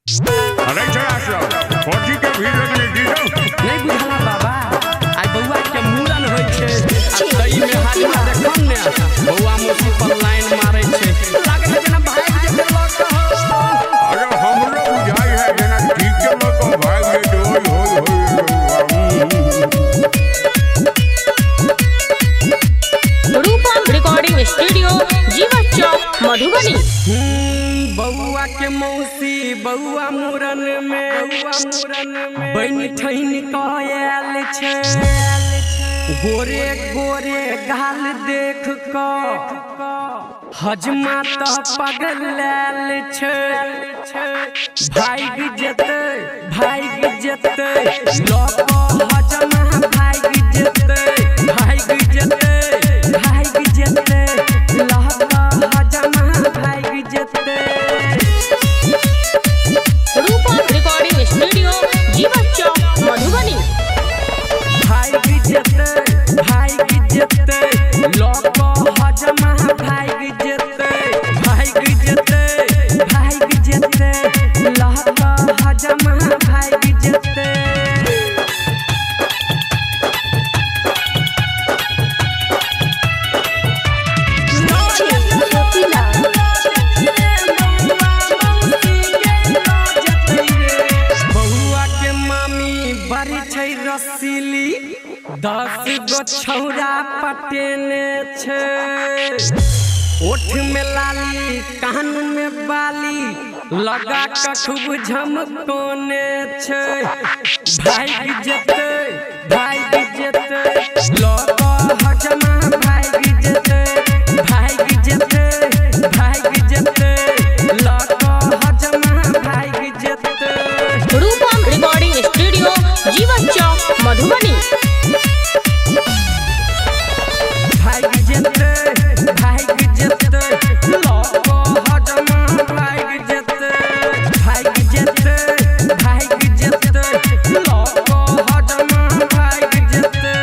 अरे फौजी के भीड़ लगने दी नहीं बुझला बाबा आज बउआ के मूड़न होय छे आ सही में हाथ में देखम ने बउआ मुसी पर लाइन मारे छे लागे जना भाग जे लग हो। अरे हमरो बुझाई है जना ठीक के मत भाग जे होय रूपम रिकॉर्डिंग स्टूडियो जीवन चौक मधुबनी। बउआ के मौसी बउआ मूड़न में बन ठैन कहल छे गोरे गोरे गाल देख क हजमा त पगलाल छे भाग जेते लोक हजमा भाग जेते लहका हजमा भाग जेते। रूपम रिकॉर्डिंग स्टूडियो जीवन चौक मधुबनी। भाग जेते लोक हजमा भाग जेते लहका हजमा भाग जेते। बड़ी छै रसीली 10 गो छौरा पटेने छे ओठ में लाली कान में बाली लगा के खूब झमकोने छे भाग जेते लोक हजमा भाग जेते लोक हजमा भाग जेते। रूपम रिकॉर्डिंग स्टूडियो जीवन चौक मधुबनी। भाग जेते लोक हजमा भाग जेते लोक हजमा भाग जेते।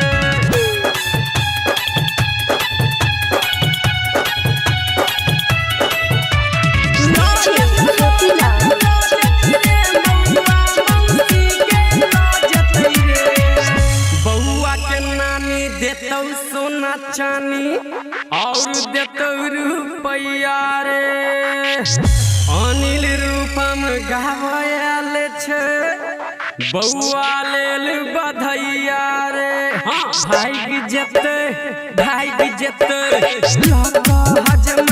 बउआ के नानी देतौ सोना चानी और देतौ रुपया रे अनिल रूपम गावल छे बउआ लेल बधैया रे भाग जेते लोक हजमा